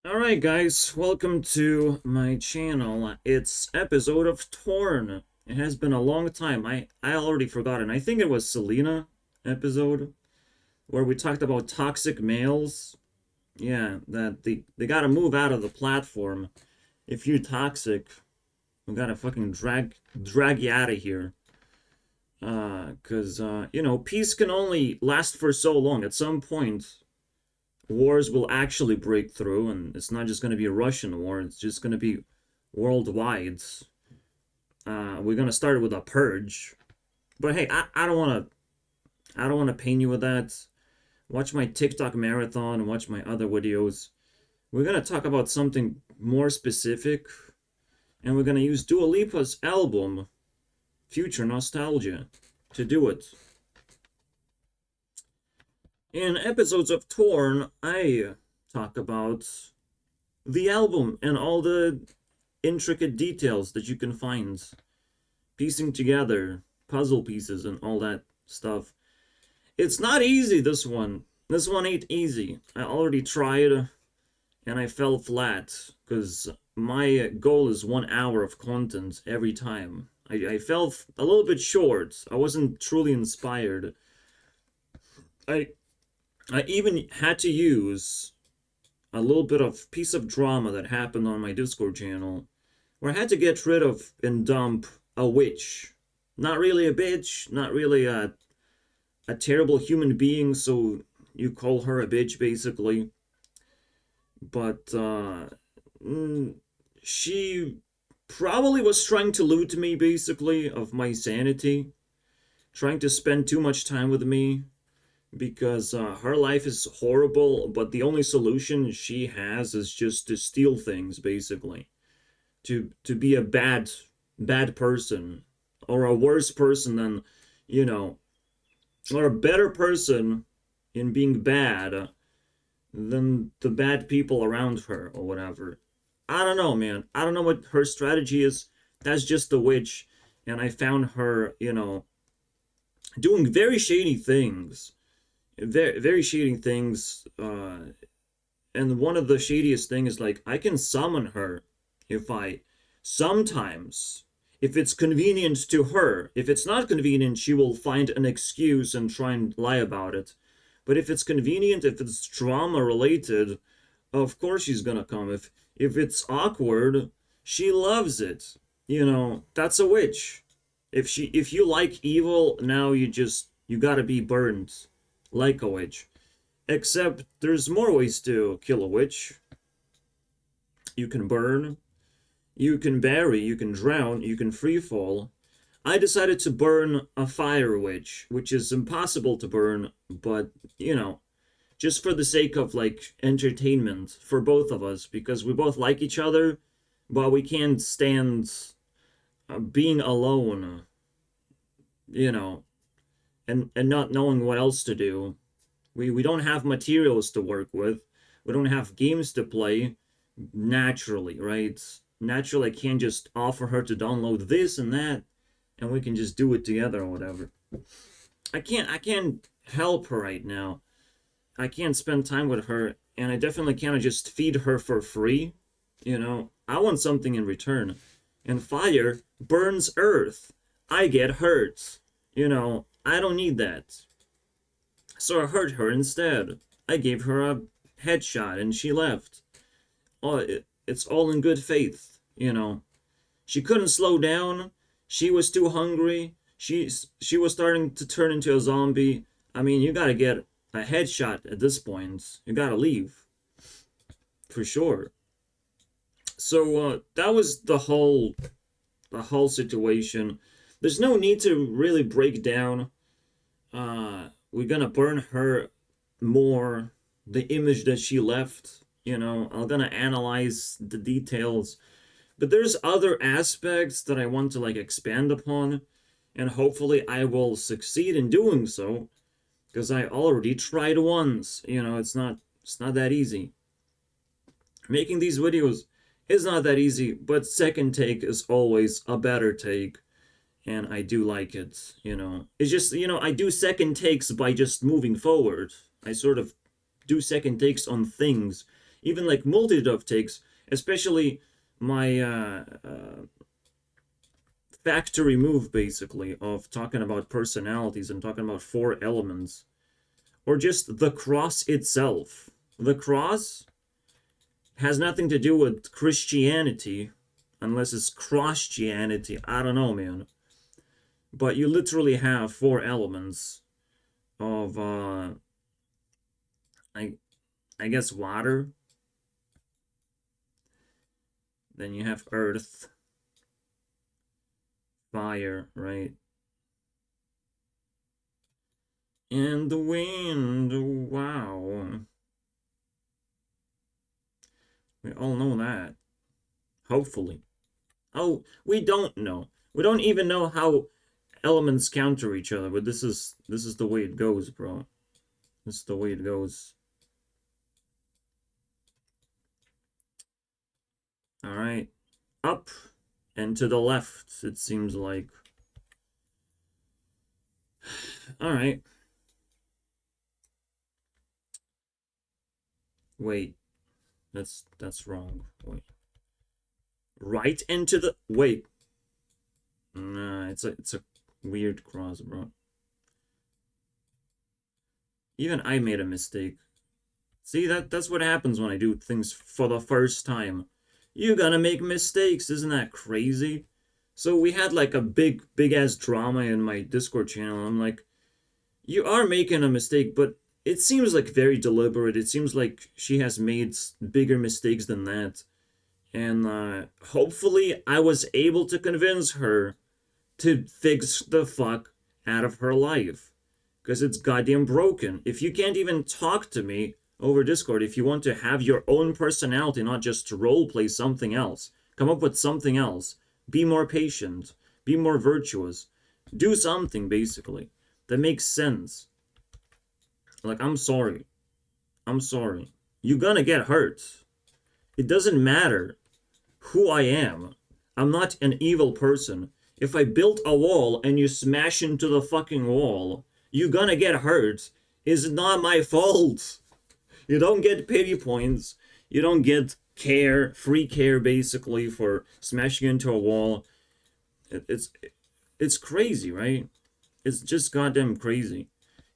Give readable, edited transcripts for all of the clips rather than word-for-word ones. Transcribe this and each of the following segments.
Alright guys, welcome to my channel. It's episode of Torn. It has been a long time. I already forgotten. I think it was Selena episode where we talked about toxic males. Yeah, that they gotta move out of the platform. If you're toxic, we gotta fucking drag you out of here. 'Cause you know, peace can only last for so long. At some point, wars will actually break through, and it's not just going to be a Russian war, it's just going to be worldwide. We're going to start with a purge. But hey, I don't want to pain you with that. Watch my TikTok marathon and watch my other videos. We're going to talk about something more specific, and we're going to use Dua Lipa's album, Future Nostalgia, to do it. In episodes of Torn, I talk about the album and all the intricate details that you can find, piecing together puzzle pieces and all that stuff. It's not easy, this one. This one ain't easy. I already tried and I fell flat because my goal is 1 hour of content every time. I fell a little bit short. I wasn't truly inspired. I I even had to use a little bit of piece of drama that happened on my Discord channel where I had to get rid of and dump a witch. Not really a bitch, not really a terrible human being, so you call her a bitch basically. But she probably was trying to loot me basically of my sanity, trying to spend too much time with me because her life is horrible, but the only solution she has is just to steal things, basically. To be a bad person, or a worse person than, you know, or a better person in being bad than the bad people around her, or whatever. I don't know, man. I don't know what her strategy is. That's just the witch. And I found her, you know, doing very shady things. Very shady things. And one of the shadiest things is like, I can summon her if I sometimes, if it's convenient to her. If it's not convenient, she will find an excuse and try and lie about it. But if it's convenient, if it's drama related, of course she's gonna come. If it's awkward, she loves it. You know, that's a witch. If you like evil, now you gotta be burned like a witch. Except there's more ways to kill a witch. You can burn, you can bury, you can drown, you can freefall. I decided to burn a fire witch, which is impossible to burn, but, you know, just for the sake of, like, entertainment for both of us, because we both like each other, but we can't stand being alone, you know, and not knowing what else to do. We don't have materials to work with. We don't have games to play naturally, right? Naturally, I can't just offer her to download this and that, and we can just do it together or whatever. I can't help her right now. I can't spend time with her, and I definitely can't just feed her for free. You know, I want something in return. And fire burns earth. I get hurt. You know, I don't need that. So I hurt her instead. I gave her a headshot and she left. It's all in good faith, you know. She couldn't slow down. She was too hungry. She was starting to turn into a zombie. I mean, you gotta get a headshot at this point. You gotta leave. For sure. So that was the whole situation. There's no need to really break down. We're gonna burn her more, the image that she left. You know, I'm gonna analyze the details, but there's other aspects that I want to like expand upon, and hopefully I will succeed in doing so, because I already tried once. You know, it's not that easy. Making these videos is not that easy, but second take is always a better take, and I do like it, you know. It's just, you know, I do second takes by just moving forward. I sort of do second takes on things even like multitude of takes, especially my factory move basically of talking about personalities and talking about 4 elements, or just the cross itself. The cross has nothing to do with Christianity, unless it's Christianity. I don't know, man. But you literally have 4 elements of, I, I guess, water. Then you have earth, fire, right? And the wind, wow. We all know that. Hopefully. Oh, we don't know. We don't even know how elements counter each other, but this is the way it goes, bro. This is the way it goes. Alright. Up and to the left, it seems like. Alright. Wait. That's wrong. Wait. Right into the... Wait. Nah, it's a weird cross, bro. Even I made a mistake. See, that's what happens when I do things for the first time. You're gonna make mistakes, isn't that crazy? So we had like a big ass drama in my Discord channel. I'm like, you are making a mistake, but it seems like very deliberate. It seems like she has made bigger mistakes than that. And hopefully I was able to convince her to fix the fuck out of her life. Because it's goddamn broken. If you can't even talk to me over Discord, if you want to have your own personality, not just to roleplay something else, come up with something else, be more patient, be more virtuous, do something, basically, that makes sense. Like, I'm sorry. I'm sorry. You're gonna get hurt. It doesn't matter who I am. I'm not an evil person. If I built a wall and you smash into the fucking wall, you're gonna get hurt. It's not my fault. You don't get pity points. You don't get care, free care, basically, for smashing into a wall. It's crazy, right? It's just goddamn crazy.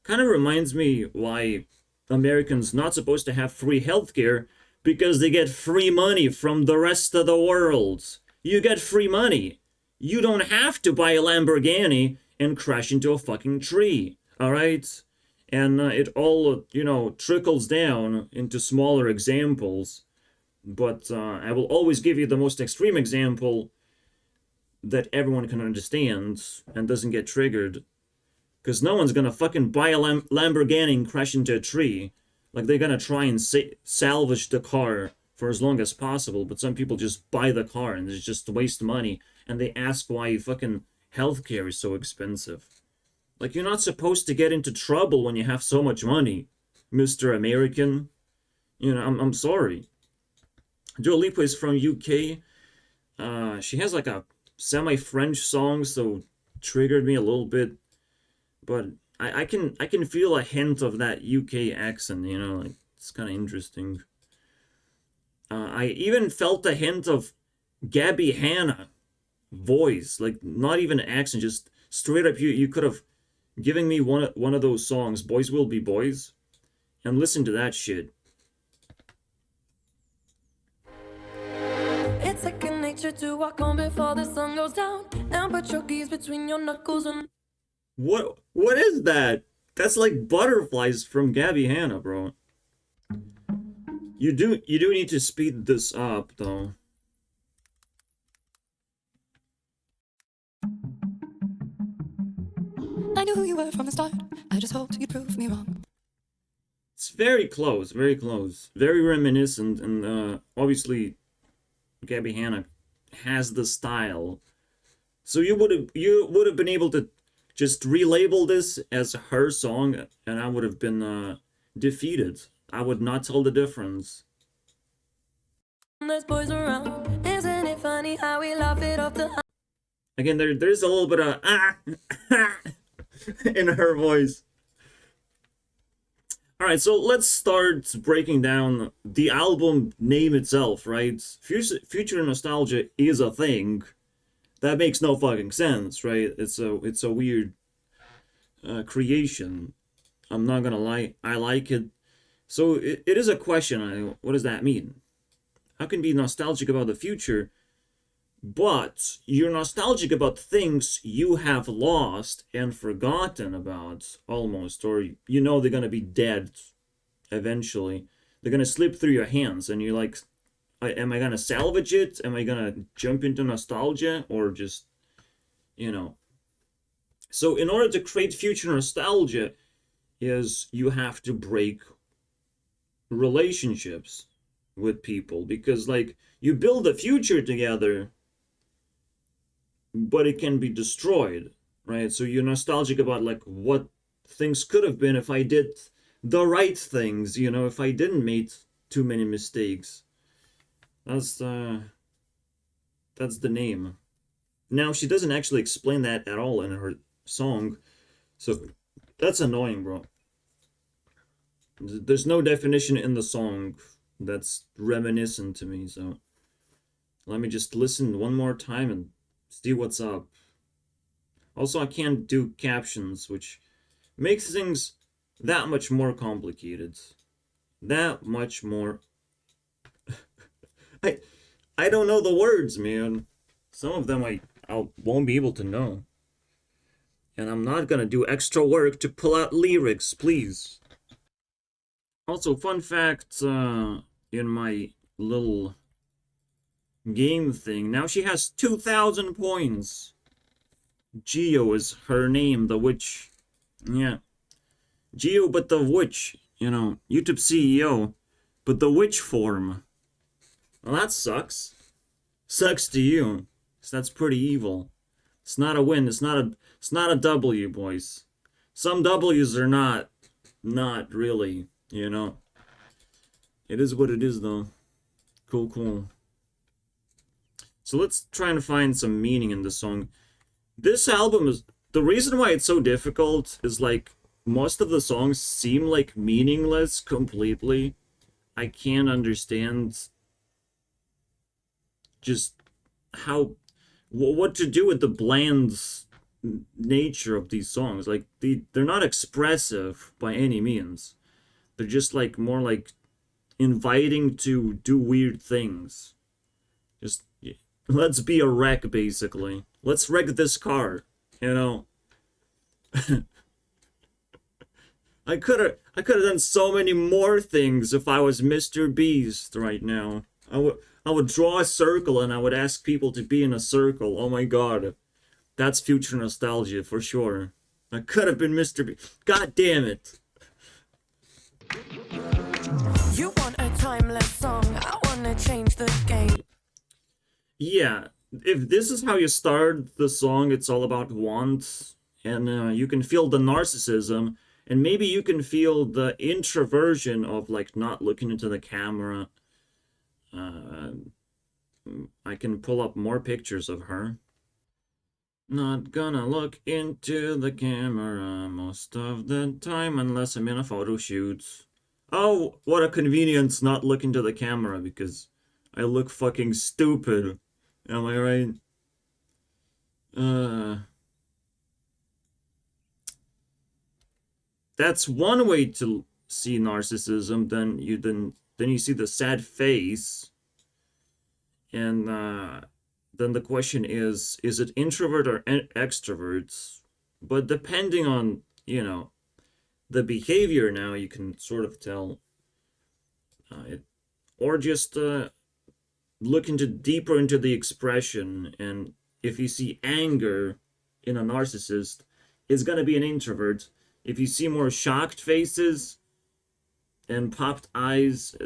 Kind of reminds me why Americans not supposed to have free healthcare, because they get free money from the rest of the world. You get free money. You don't have to buy a Lamborghini and crash into a fucking tree, alright? And it all, trickles down into smaller examples. But I will always give you the most extreme example that everyone can understand and doesn't get triggered. Because no one's gonna fucking buy a Lamborghini and crash into a tree. Like, they're gonna try and salvage the car for as long as possible, but some people just buy the car and they just waste money, and they ask why fucking healthcare is so expensive. Like, you're not supposed to get into trouble when you have so much money, Mr. American. I'm sorry. Dua Lipa is from UK. She has like a semi-French song, so triggered me a little bit. But I can feel a hint of that UK accent, like, it's kind of interesting. I even felt a hint of Gabby Hanna voice, like, not even accent, just straight up. You could have given me one of those songs, Boys Will Be Boys, and listen to that shit. It's second nature to walk on before the sun goes down. Now put your keys between your knuckles and... What is that? That's like butterflies from Gabby Hanna, bro. You do need to speed this up, though. I knew who you were from the start. I just hoped you'd prove me wrong. It's very close, very close. Very reminiscent, and obviously Gabby Hanna has the style. So you would have been able to just relabel this as her song, and I would have been defeated. I would not tell the difference. There's boys around. Isn't it funny how we laugh it off the... Again, there's a little bit of in her voice. All right, so let's start breaking down the album name itself, right? Future nostalgia is a thing. That makes no fucking sense, right? It's a weird creation. I'm not gonna lie, I like it. So it is a question. What does that mean? How can you be nostalgic about the future, but you're nostalgic about things you have lost and forgotten about almost, or you know they're gonna be dead eventually. They're gonna slip through your hands, and you're like, am I gonna salvage it? Am I gonna jump into nostalgia, or just, you know? So in order to create future nostalgia, is you have to break relationships with people, because like you build a future together, but it can be destroyed, right? So you're nostalgic about like what things could have been if I did the right things, if I didn't make too many mistakes. That's uh that's the name. Now she doesn't actually explain that at all in her song, so that's annoying, bro. There's no definition in the song that's reminiscent to me, so let me just listen one more time and see what's up. Also, I can't do captions, which makes things that much more complicated. That much more. I I don't know the words, man. Some of them I won't be able to know. And I'm not gonna do extra work to pull out lyrics, please. Also, fun fact, in my little game thing, now she has 2,000 points. Geo is her name, the witch. Yeah. Geo, but the witch. YouTube CEO, but the witch form. Well, that sucks. Sucks to you. 'Cause that's pretty evil. It's not a win. It's not a W, boys. Some W's are not really, It is what it is, though. Cool, cool. So let's try and find some meaning in this song. This album is the reason why it's so difficult is like most of the songs seem like meaningless completely. I can't understand just how what to do with the bland nature of these songs. Like they're not expressive by any means. They're just like more like inviting to do weird things. Just let's be a wreck, basically. Let's wreck this car. You know, I could have done so many more things if I was Mr. Beast right now. I would draw a circle and I would ask people to be in a circle. Oh my god. That's future nostalgia for sure. I could have been Mr. Beast. God damn it. You want a timeless song, I wanna change the game. Yeah, if this is how you start the song, it's all about want, and you can feel the narcissism, and maybe you can feel the introversion of like not looking into the camera. Uh, I can pull up more pictures of her. Not gonna look into the camera most of the time unless I'm in a photo shoot. Oh, what a convenience not look into the camera because I look fucking stupid. Am I right? Uh, that's one way to see narcissism. Then you see the sad face, and then the question is it introvert or extrovert? But depending on the behavior, now you can sort of tell it, or just look into deeper into the expression, and if you see anger in a narcissist, it's gonna be an introvert. If you see more shocked faces and popped eyes,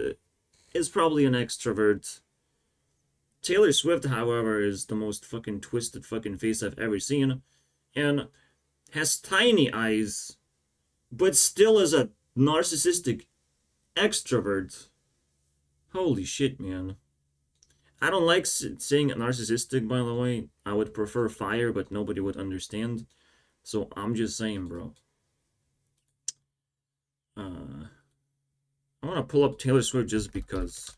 it's probably an extrovert. Taylor Swift, however, is the most fucking twisted fucking face I've ever seen, and has tiny eyes, but still is a narcissistic extrovert. Holy shit, man. I don't like saying narcissistic, by the way. I would prefer fire, but nobody would understand. So I'm just saying, bro. I want to pull up Taylor Swift just because.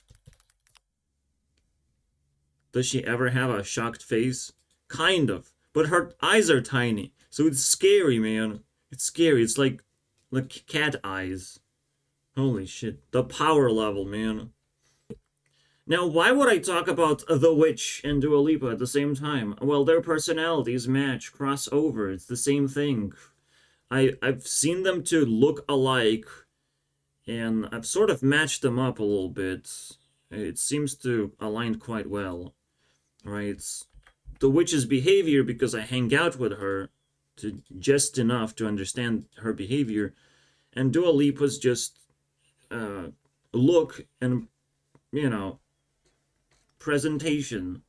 Does she ever have a shocked face? Kind of. But her eyes are tiny. So it's scary, man. It's scary. It's like cat eyes. Holy shit. The power level, man. Now, why would I talk about The Witch and Dua Lipa at the same time? Well, their personalities match, cross over. It's the same thing. I've seen them to look alike, and I've sort of matched them up a little bit. It seems to align quite well, right? The witch's behavior, because I hang out with her to just enough to understand her behavior, and Dua Lipa's just look and, you know, presentation,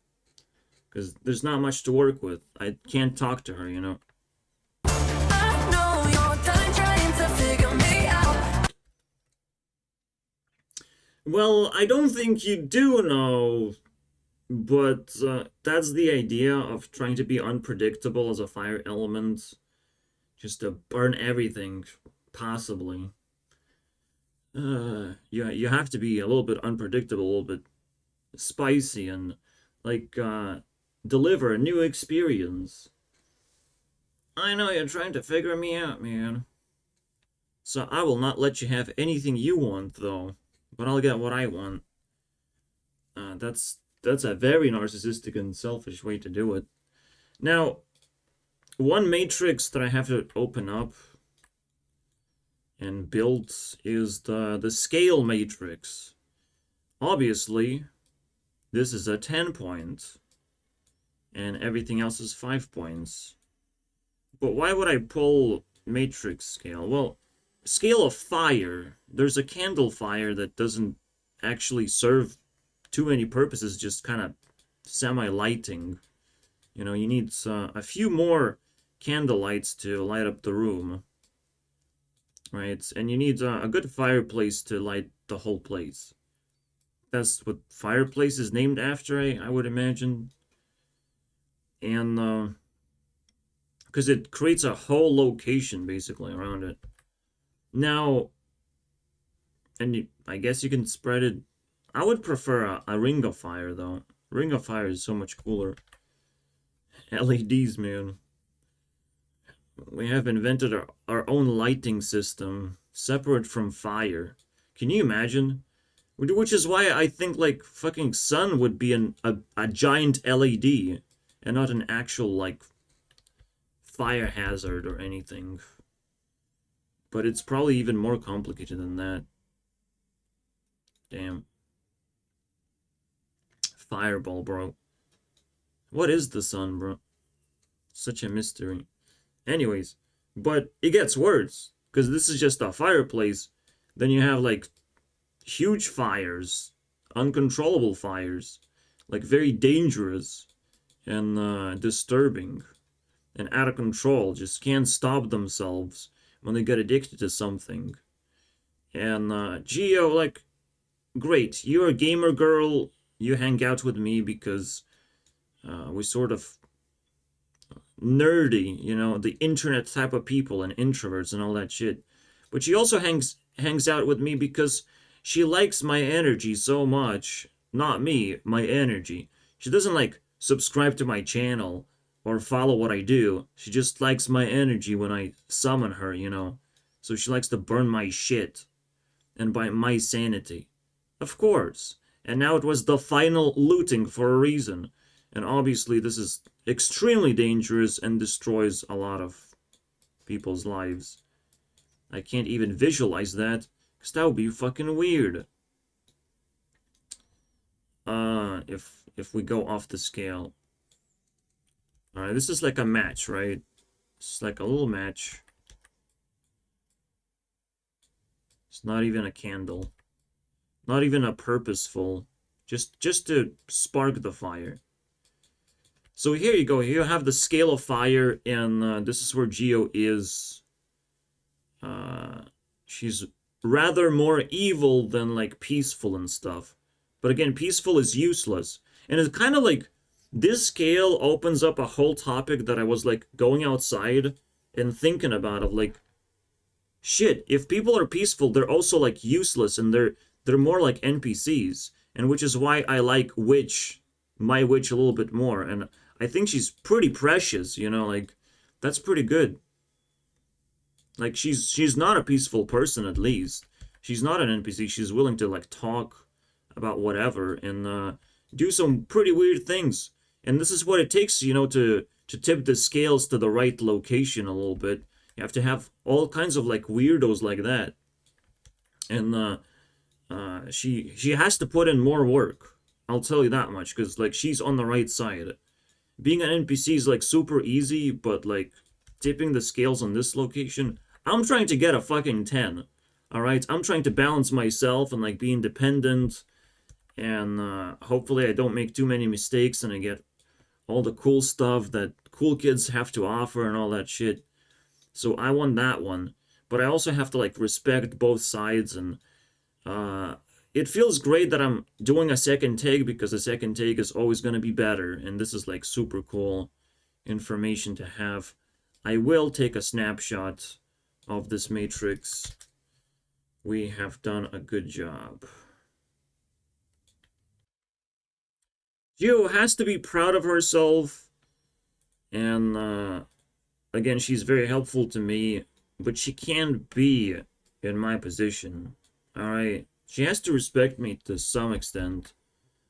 because there's not much to work with. I can't talk to her, you know. I know you're done trying to figure me out. Well, I don't think you do know, but that's the idea of trying to be unpredictable as a fire element, just to burn everything, possibly. You have to be a little bit unpredictable, a little bit spicy, and like deliver a new experience. I know you're trying to figure me out, man. So I will not let you have anything you want, though. But I'll get what I want. That's a very narcissistic and selfish way to do it. Now, one matrix that I have to open up and build is the scale matrix. Obviously, this is a 10 point, and everything else is 5 points. But why would I pull matrix scale? Well, scale of fire. There's a candle fire that doesn't actually serve too many purposes, just kind of semi-lighting. You know, you need a few more candle lights to light up the room, right? And you need a good fireplace to light the whole place. That's what fireplace is named after, I would imagine. And because it creates a whole location basically around it. Now, and I guess you can spread it. I would prefer a ring of fire, though. Ring of fire is so much cooler. LEDs, man. We have invented our own lighting system, separate from fire. Can you imagine? Which is why I think, like, fucking sun would be a giant LED, and not an actual, like, fire hazard or anything. But it's probably even more complicated than that. Damn. Fireball, bro. What is the sun, bro? Such a mystery. Anyways, but it gets worse, because this is just a fireplace. Then you have, like, huge fires, uncontrollable fires, like, very dangerous and disturbing and out of control, just can't stop themselves when they get addicted to something. And Geo, like, great, you're a gamer girl, you hang out with me because we sort of nerdy, you know, the internet type of people and introverts and all that shit. But she also hangs out with me because she likes my energy so much. Not me, my energy. She doesn't, like, subscribe to my channel or follow what I do. She just likes my energy when I summon her, you know. So she likes to burn my shit and by my sanity. Of course. And now it was the final looting for a reason. And obviously this is extremely dangerous and destroys a lot of people's lives. I can't even visualize that, because that would be fucking weird. If we go off the scale. Alright, this is like a match, right? It's like a little match. It's not even a candle. Not even a purposeful. Just to spark the fire. So here you go. Here you have the scale of fire, and this is where Geo is. She's rather more evil than, like, peaceful and stuff. But again, peaceful is useless. And it's kind of like, this scale opens up a whole topic that I was, like, going outside and thinking about, of, like, shit, if people are peaceful, they're also like useless, and they're more like NPCs, and which is why I like my witch a little bit more, and I think she's pretty precious, like that's pretty good. Like she's not a peaceful person, at least. She's not an NPC. She's willing to like talk about whatever and do some pretty weird things. And this is what it takes, to tip the scales to the right location a little bit. You have to have all kinds of like weirdos like that. And she has to put in more work. I'll tell you that much, because like she's on the right side. Being an NPC is like super easy, but like tipping the scales on this location, I'm trying to get a fucking 10. All right, I'm trying to balance myself and like be independent, and hopefully I don't make too many mistakes and I get all the cool stuff that cool kids have to offer and all that shit. So I want that one, but I also have to like respect both sides, and uh, it feels great that I'm doing a second take, because a second take is always going to be better, and this is like super cool information to have. I will take a snapshot of this matrix. We have done a good job. Gio has to be proud of herself, and again, she's very helpful to me, but she can't be in my position. Alright? She has to respect me to some extent.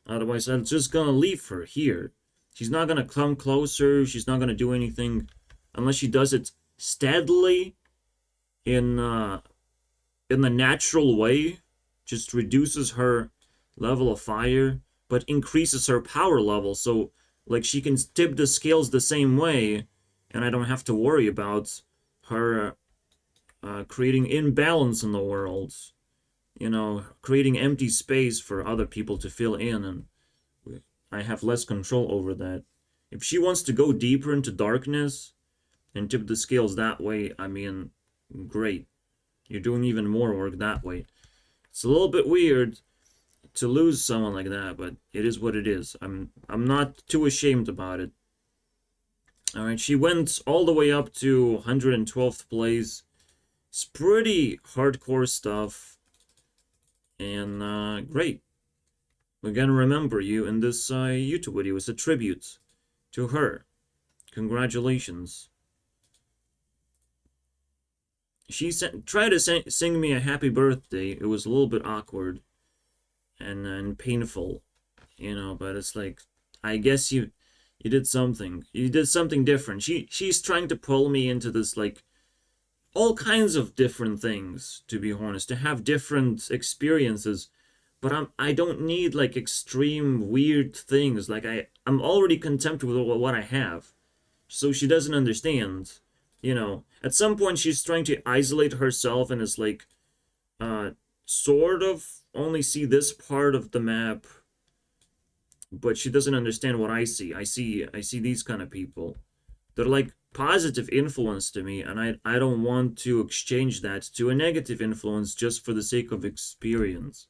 Otherwise, I'm just gonna leave her here. She's not gonna come closer. She's not gonna do anything unless she does it steadily in the natural way. Just reduces her level of fire, but increases her power level. So, like, she can tip the scales the same way, and I don't have to worry about her creating imbalance in the world. Creating empty space for other people to fill in, and I have less control over that. If she wants to go deeper into darkness and tip the scales that way, I mean, great. You're doing even more work that way. It's a little bit weird to lose someone like that, but it is what it is. I'm not too ashamed about it. All right, she went all the way up to 112th place. It's pretty hardcore stuff, and great. We're gonna remember you in this YouTube video. It's a tribute to her. Congratulations. She tried to sing me a happy birthday. It was a little bit awkward and painful, but it's like, I guess you did something. You did something different. She's trying to pull me into this, like, all kinds of different things, to be honest, to have different experiences. But I don't need like extreme weird things. Like I'm already content with what I have. So she doesn't understand. At some point she's trying to isolate herself and is like sort of only see this part of the map, but she doesn't understand what I see. I see these kind of people. They're like positive influence to me, and I don't want to exchange that to a negative influence just for the sake of experience.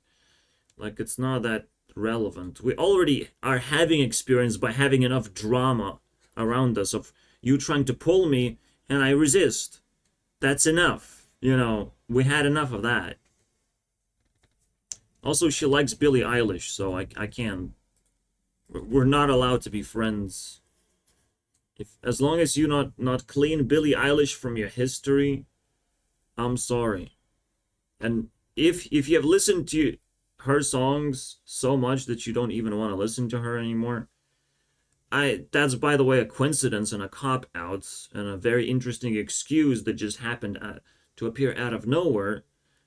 Like, it's not that relevant. We already are having experience by having enough drama around us of you trying to pull me and I resist. That's enough. We had enough of that. Also, she likes Billie Eilish, so I can't. We're not allowed to be friends. As long as you not clean Billie Eilish from your history, I'm sorry. And if you have listened to her songs so much that you don't even want to listen to her anymore, that's, by the way, a coincidence and a cop-out and a very interesting excuse that just happened to appear out of nowhere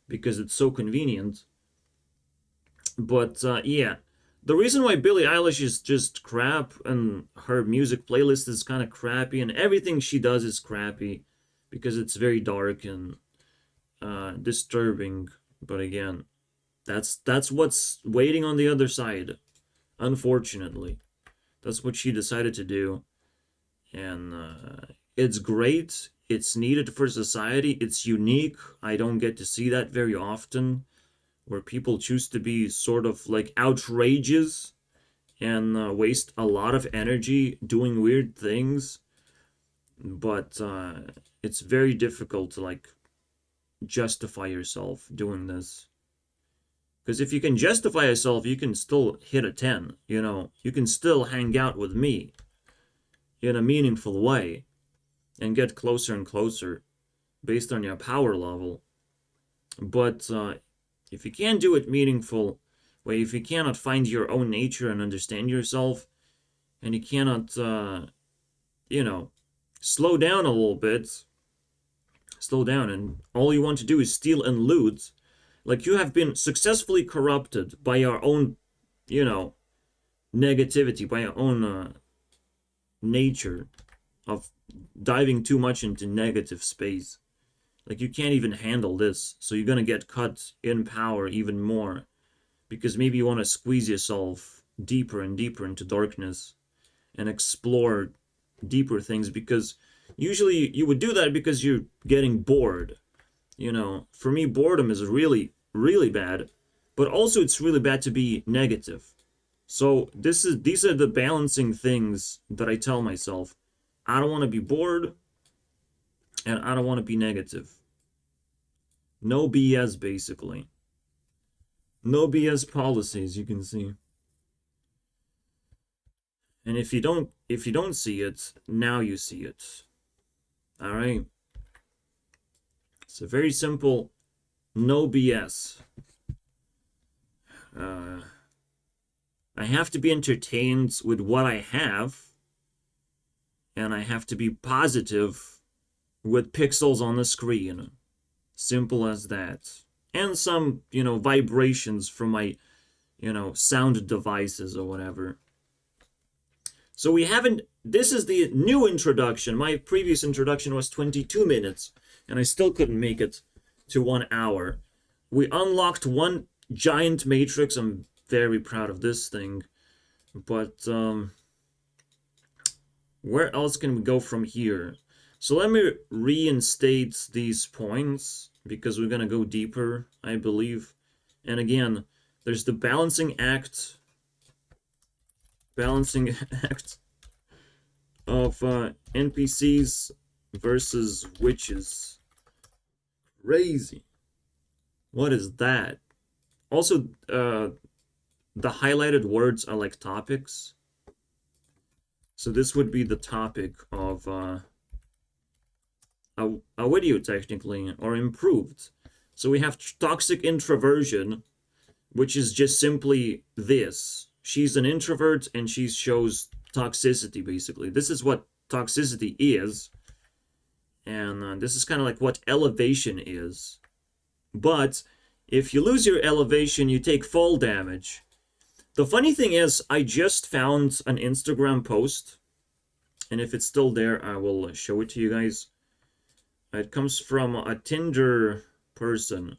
because it's so convenient. But yeah, the reason why Billie Eilish is just crap and her music playlist is kind of crappy and everything she does is crappy because it's very dark and disturbing. But again, that's what's waiting on the other side, unfortunately. That's what she decided to do, and it's great. It's needed for society. It's unique. I don't get to see that very often, where people choose to be sort of like outrageous and waste a lot of energy doing weird things. But it's very difficult to like justify yourself doing this. Because if you can justify yourself, you can still hit a 10, you know. You can still hang out with me in a meaningful way and get closer and closer based on your power level. But if you can't do it meaningful way, if you cannot find your own nature and understand yourself, and you cannot, you know, slow down a little bit, slow down, and all you want to do is steal and loot, like you have been successfully corrupted by your own, you know, negativity, by your own nature of diving too much into negative space. Like you can't even handle this, so you're gonna get cut in power even more, because maybe you want to squeeze yourself deeper and deeper into darkness and explore deeper things, because usually you would do that because you're getting bored. You know, for me, boredom is really, really bad, but also it's really bad to be negative. So these are the balancing things that I tell myself. I don't want to be bored, and I don't want to be negative. No BS, basically. No BS policies, you can see. And if you don't see it, now you see it. All right. It's a very simple no BS. I have to be entertained with what I have, and I have to be positive with pixels on the screen. Simple as that. And some, you know, vibrations from my, you know, sound devices or whatever. So we haven't, this is the new introduction. My previous introduction was 22 minutes, and I still couldn't make it to 1 hour. We unlocked one giant matrix. I'm very proud of this thing. But, where else can we go from here? So let me reinstate these points, because we're gonna go deeper, I believe. And again, there's the balancing act of NPCs versus witches. Crazy. What is that? Also, the highlighted words are like topics. So this would be the topic of a video, technically, or improved. So we have toxic introversion, which is just simply this. She's an introvert and she shows toxicity, basically. This is what toxicity is. And this is kind of like what elevation is. But if you lose your elevation, you take fall damage. The funny thing is, I just found an Instagram post, and if it's still there, I will show it to you guys. It comes from a Tinder person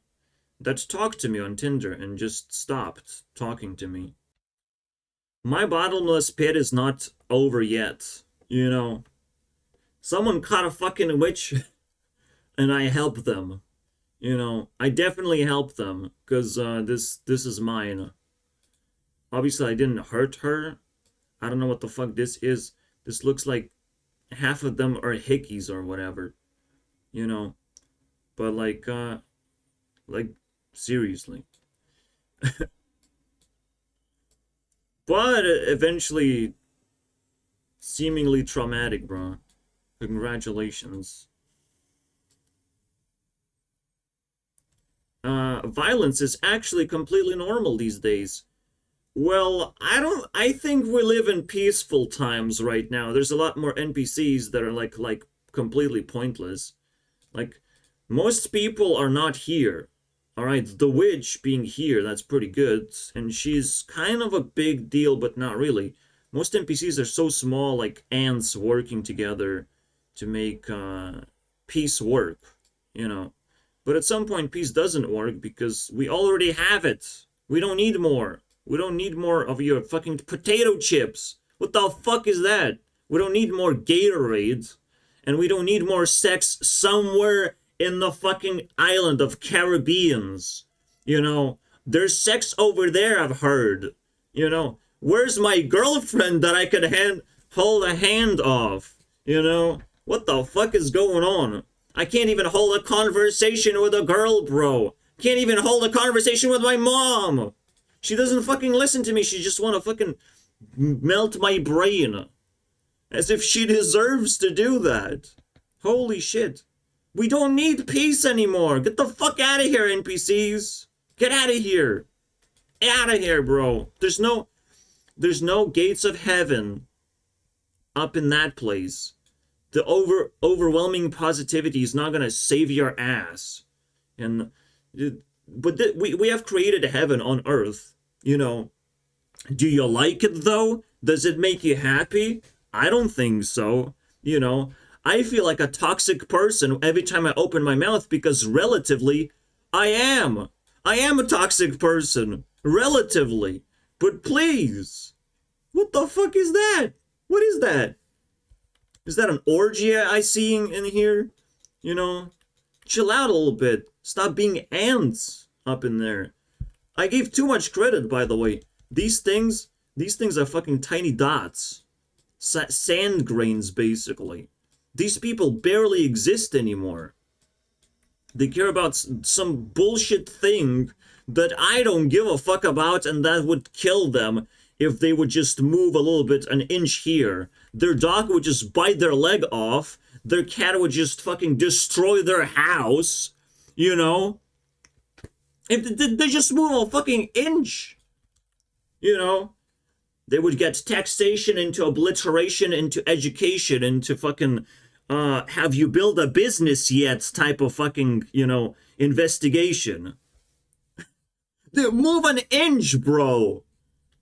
that talked to me on Tinder and just stopped talking to me. My bottomless pit is not over yet, you know. Someone caught a fucking witch and I helped them. You know, I definitely helped them, because this is mine. Obviously, I didn't hurt her. I don't know what the fuck this is. This looks like half of them are hickeys or whatever. You know, but like seriously. But eventually, seemingly traumatic, bro. Congratulations. Violence is actually completely normal these days. Well, I think we live in peaceful times right now. There's a lot more NPCs that are like completely pointless. Like, most people are not here. Alright, the witch being here, that's pretty good. And she's kind of a big deal, but not really. Most NPCs are so small, like ants working together to make peace work, you know. But at some point, peace doesn't work because we already have it. We don't need more. We don't need more of your fucking potato chips. What the fuck is that? We don't need more Gatorade. And we don't need more sex somewhere in the fucking island of Caribbeans. You know, there's sex over there, I've heard. You know, where's my girlfriend that I could hold a hand of? You know, what the fuck is going on? I can't even hold a conversation with a girl, bro. Can't even hold a conversation with my mom. She doesn't fucking listen to me. She just want to fucking melt my brain. As if she deserves to do that. Holy shit. We don't need peace anymore. Get the fuck out of here, NPCs. Get out of here. Out of here, bro. There's no gates of heaven up in that place. The overwhelming positivity is not gonna save your ass. And but we have created a heaven on earth, you know. Do you like it though? Does it make you happy? I don't think so. You know, I feel like a toxic person every time I open my mouth because relatively, I am. I am a toxic person. Relatively. But please. What the fuck is that? What is that? Is that an orgy I see in here? You know? Chill out a little bit. Stop being ants up in there. I gave too much credit, by the way. These things are fucking tiny dots. Sand grains, basically. These people barely exist anymore. They care about some bullshit thing that I don't give a fuck about, and that would kill them if they would just move a little bit, an inch here. Their dog would just bite their leg off. Their cat would just fucking destroy their house. You know? If they just move a fucking inch. You know? They would get taxation into obliteration into education into fucking have you built a business yet type of fucking, you know, investigation. Dude, move an inch, bro.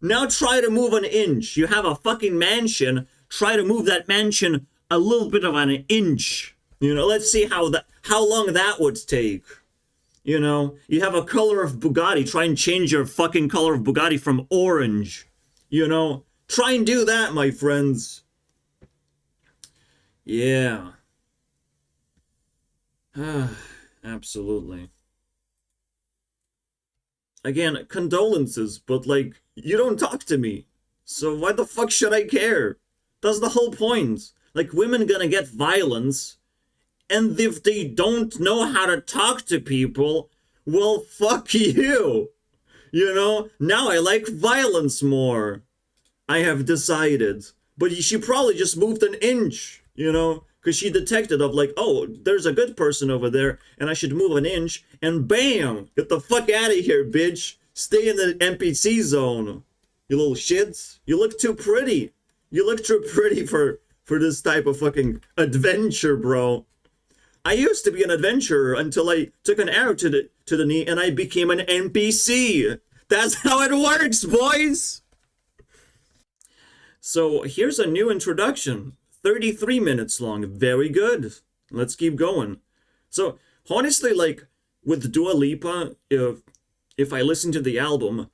Now try to move an inch. You have a fucking mansion. Try to move that mansion a little bit of an inch. You know, let's see how long that would take. You know, you have a color of Bugatti. Try and change your fucking color of Bugatti from orange. You know, try and do that, my friends. Yeah. Absolutely. Again, condolences, but like, you don't talk to me. So why the fuck should I care? That's the whole point. Like, women gonna get violence, and if they don't know how to talk to people, well, fuck you. You know, now I like violence more. I have decided. But she probably just moved an inch, you know, because she detected of like, oh, there's a good person over there, and I should move an inch, and bam! Get the fuck out of here, bitch! Stay in the NPC zone, you little shits. You look too pretty. You look too pretty for this type of fucking adventure, bro. I used to be an adventurer until I took an arrow to the knee and I became an NPC. That's how it works, boys! So here's a new introduction. 33 minutes long. Very good. Let's keep going. So honestly, like with Dua Lipa, if I listen to the album,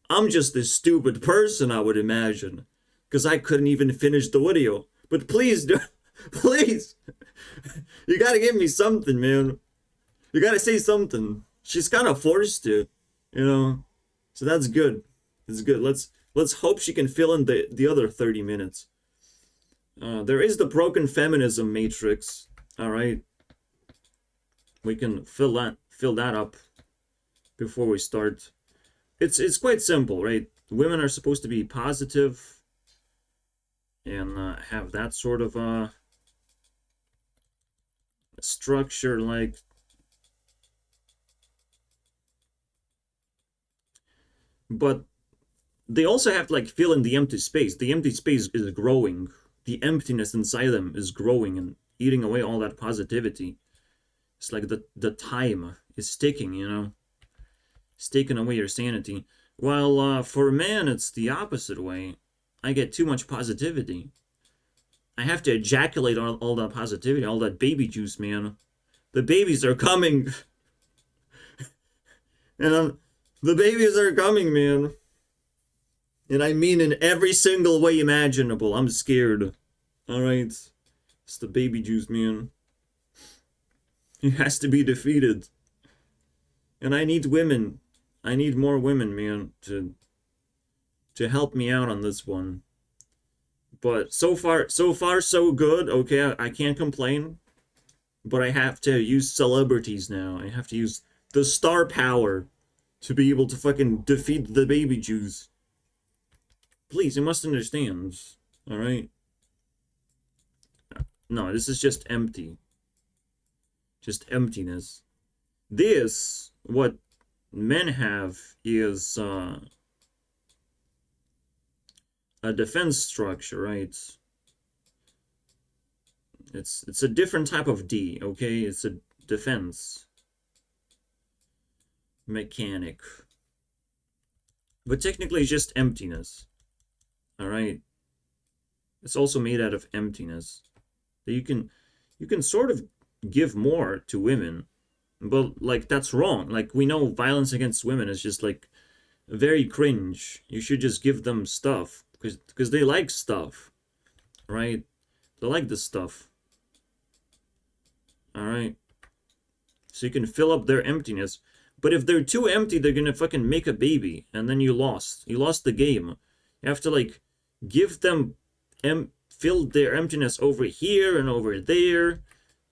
I'm just this stupid person, I would imagine. Because I couldn't even finish the video. But please, please. You gotta give me something, man. You gotta say something. She's kind of forced to, you know. So that's good. It's good. Let's hope she can fill in the other 30 minutes. There is the broken feminism matrix. All right. We can fill that up before we start. It's quite simple, right? Women are supposed to be positive and have that sort of structure, like. But they also have to like fill in the empty space. The empty space is growing. The emptiness inside them is growing and eating away all that positivity. It's like the time is ticking, you know. It's taking away your sanity. While for a man, it's the opposite way. I get too much positivity. I have to ejaculate all that positivity, all that baby juice, man. The babies are coming. And the babies are coming, man. And I mean in every single way imaginable. I'm scared. Alright? It's the baby juice, man. It has to be defeated. And I need women. I need more women, man, to help me out on this one. But so far so good. Okay, I can't complain. but I have to use celebrities now. I have to use the star power to be able to fucking defeat the baby Jews. Please, you must understand. Alright? No, this is just empty. Just emptiness. This, what men have, is a defense structure, right? It's a different type of D, okay? It's a defense mechanic. But technically it's just emptiness. Alright? It's also made out of emptiness. You can sort of give more to women, but like that's wrong. Like we know violence against women is just like very cringe. You should just give them stuff because they like stuff, right? They like this stuff. All right. So you can fill up their emptiness. But if they're too empty, they're gonna fucking make a baby, and then you lost. You lost the game. You have to like give them fill their emptiness over here and over there.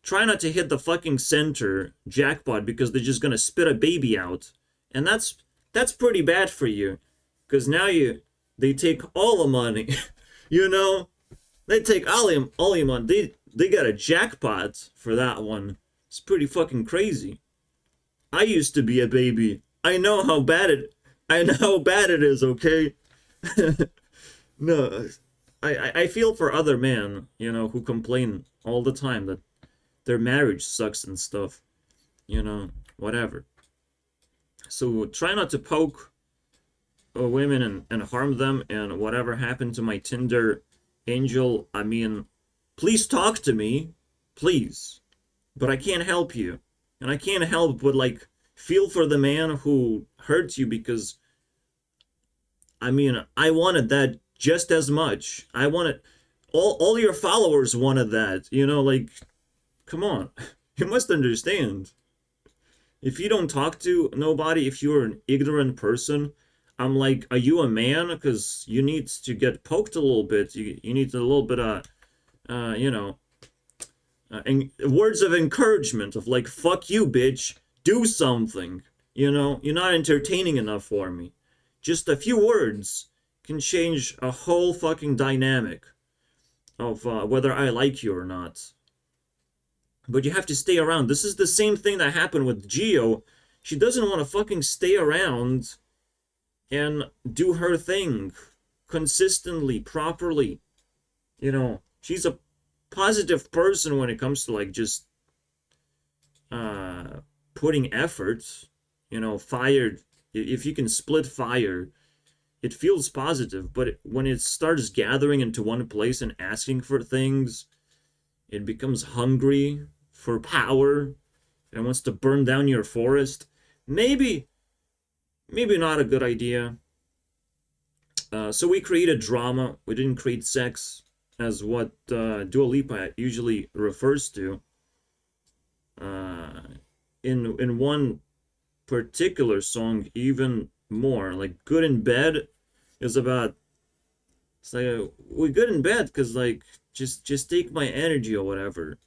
Try not to hit the fucking center jackpot because they're just gonna spit a baby out, and that's pretty bad for you, because now they take all the money, you know, they take all your money. They got a jackpot for that one. It's pretty fucking crazy. I used to be a baby. I know how bad it is. Okay. No, I feel for other men, you know, who complain all the time that their marriage sucks and stuff, you know, whatever. So try not to poke women and harm them. And whatever happened to my Tinder angel, I mean, please talk to me, please. But I can't help you. And I can't help but like feel for the man who hurts you, because I mean, I wanted that just as much. I wanted all your followers wanted that, you know, like come on. You must understand. If you don't talk to nobody, if you're an ignorant person, I'm like, are you a man? Because you need to get poked a little bit. You need a little bit of, you know, words of encouragement of like, fuck you, bitch. Do something. You know, you're not entertaining enough for me. Just a few words can change a whole fucking dynamic of whether I like you or not. But you have to stay around. This is the same thing that happened with Geo. She doesn't want to fucking stay around and do her thing consistently, properly. You know, she's a positive person when it comes to like just putting effort. You know, fire. If you can split fire, it feels positive. But when it starts gathering into one place and asking for things, it becomes hungry for power and wants to burn down your forest. Maybe not a good idea. So we created drama. We didn't create sex, as what Dua Lipa usually refers to. In one particular song, even more. Like Good in Bed is about. It's like we're good in bed because like just take my energy or whatever,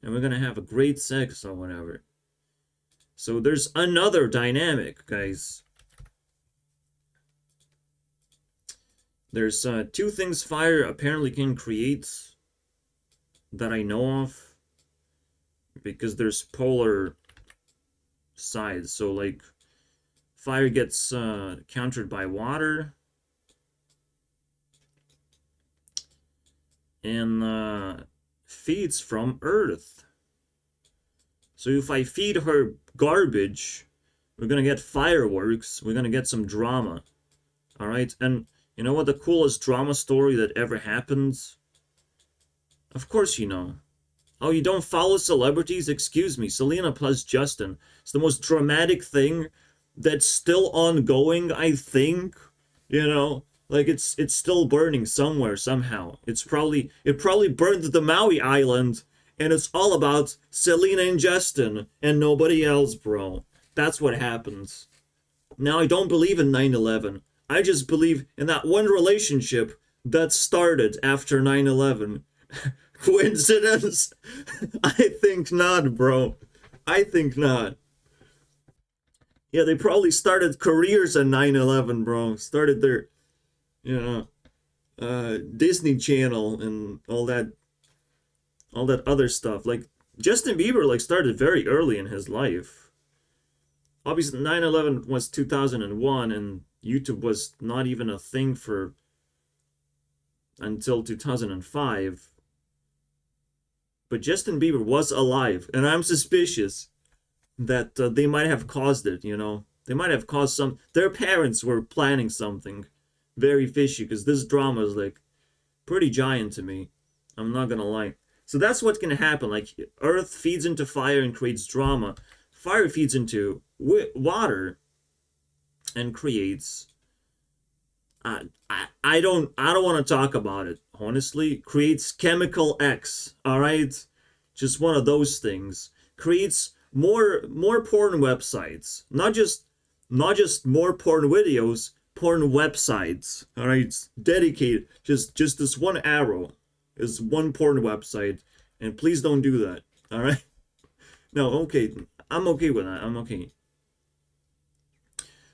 and we're gonna have a great sex or whatever. So there's another dynamic, guys. There's two things fire apparently can create that I know of, because there's polar sides. So like fire gets countered by water, and feeds from earth. So if I feed her garbage, we're gonna get fireworks, we're gonna get some drama. Alright? And you know what the coolest drama story that ever happened? Of course you know. Oh, you don't follow celebrities? Excuse me, Selena plus Justin. It's the most dramatic thing that's still ongoing, I think. You know? Like it's still burning somewhere, somehow. It probably burned the Maui Island, and it's all about Selena and Justin and nobody else, bro. That's what happens. Now I don't believe in 9/11. I just believe in that one relationship that started after 9/11. Coincidence? I think not, bro. I think not. Yeah, they probably started careers at 9/11, bro. Started their, you know, Disney Channel and all that other stuff. Like Justin Bieber, like started very early in his life. Obviously, 9/11 was 2001, and YouTube was not even a thing for until 2005. But Justin Bieber was alive, and I'm suspicious that they might have caused it, you know? They might have caused some. Their parents were planning something very fishy, because this drama is like pretty giant to me. I'm not gonna lie. So that's what's gonna happen. Like, Earth feeds into fire and creates drama. Fire feeds into water and creates. I don't want to talk about it, honestly. Creates chemical X, all right? Just one of those things. Creates more porn websites. Not just more porn videos, porn websites. All right? Dedicated. Just this one arrow is one porn website, and please don't do that. All right? No, okay. I'm okay with that. I'm okay.